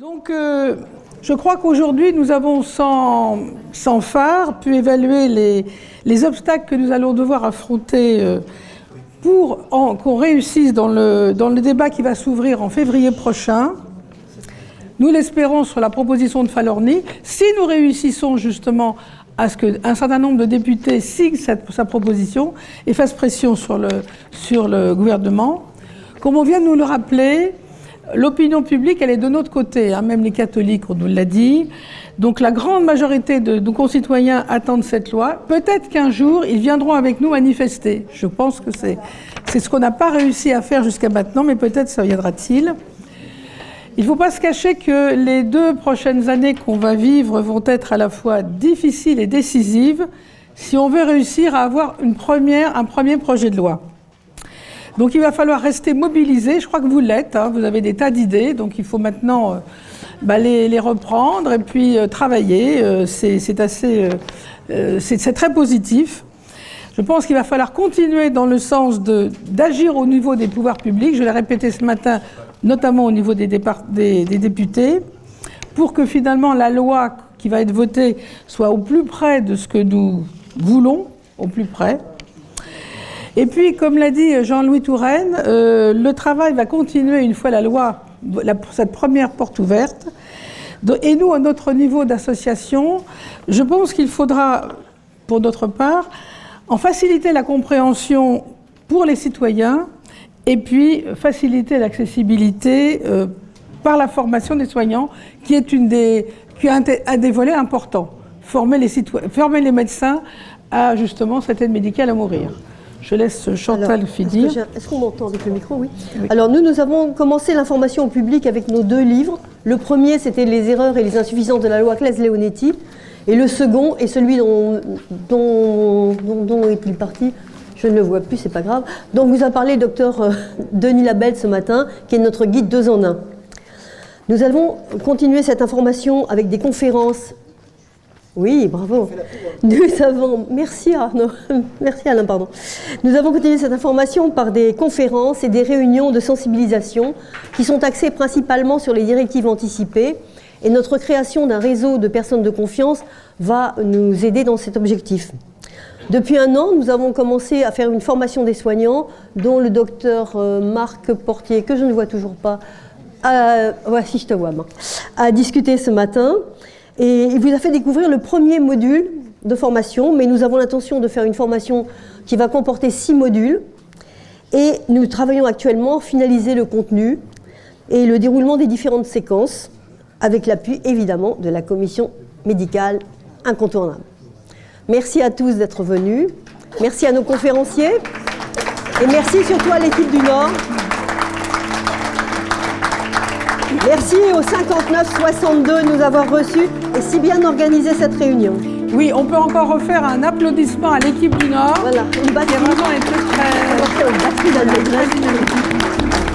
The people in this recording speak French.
Donc, je crois qu'aujourd'hui, nous avons sans phare pu évaluer les obstacles que nous allons devoir affronter pour qu'on réussisse dans le débat qui va s'ouvrir en février prochain. Nous l'espérons sur la proposition de Falorni. Si nous réussissons justement à ce qu'un certain nombre de députés signent sa proposition et fassent pression sur le gouvernement, comme on vient de nous le rappeler, l'opinion publique, elle est de notre côté, hein, même les catholiques, on nous l'a dit. Donc la grande majorité de nos concitoyens attendent cette loi. Peut-être qu'un jour, ils viendront avec nous manifester. Je pense que c'est ce qu'on n'a pas réussi à faire jusqu'à maintenant, mais peut-être ça viendra-t-il. Il ne faut pas se cacher que les 2 prochaines années qu'on va vivre vont être à la fois difficiles et décisives si on veut réussir à avoir un premier projet de loi. Donc il va falloir rester mobilisé, je crois que vous l'êtes, hein, vous avez des tas d'idées, donc il faut maintenant les reprendre et puis travailler, c'est très positif. Je pense qu'il va falloir continuer dans le sens d'agir au niveau des pouvoirs publics, je l'ai répété ce matin, notamment au niveau des députés, pour que finalement la loi qui va être votée soit au plus près de ce que nous voulons, au plus près. Et puis, comme l'a dit Jean-Louis Touraine, le travail va continuer une fois la loi, cette première porte ouverte. Et nous, à notre niveau d'association, je pense qu'il faudra, pour notre part, en faciliter la compréhension pour les citoyens et puis faciliter l'accessibilité par la formation des soignants, qui est un des volets importants. Former les médecins à justement cette aide médicale à mourir. Je laisse Chantal finir. Est-ce qu'on m'entend avec le micro? Oui. Alors nous avons commencé l'information au public avec nos 2 livres. Le premier, c'était les erreurs et les insuffisances de la loi Claes-Leonetti. Et le second est celui dont est-il parti? Je ne le vois plus, c'est pas grave. Donc vous a parlé le docteur Denis Labelle ce matin, qui est notre guide 2 en 1. Nous allons continuer cette information avec des conférences. Oui, bravo. Merci Arnaud, merci Alain, pardon. Nous avons continué cette information par des conférences et des réunions de sensibilisation qui sont axées principalement sur les directives anticipées. Et notre création d'un réseau de personnes de confiance va nous aider dans cet objectif. Depuis 1 an, nous avons commencé à faire une formation des soignants, dont le docteur Marc Portier, que je ne vois toujours pas, si je te vois, a discuté ce matin. Et il vous a fait découvrir le premier module de formation, mais nous avons l'intention de faire une formation qui va comporter 6 modules. Et nous travaillons actuellement à finaliser le contenu et le déroulement des différentes séquences, avec l'appui évidemment de la commission médicale incontournable. Merci à tous d'être venus, merci à nos conférenciers et merci surtout à l'équipe du Nord. Merci au 59-62 de nous avoir reçus et si bien organisé cette réunion. Oui, on peut encore refaire un applaudissement à l'équipe du Nord. Voilà, une batterie. Qui a vraiment été très... On va faire une batterie d'applaudissements.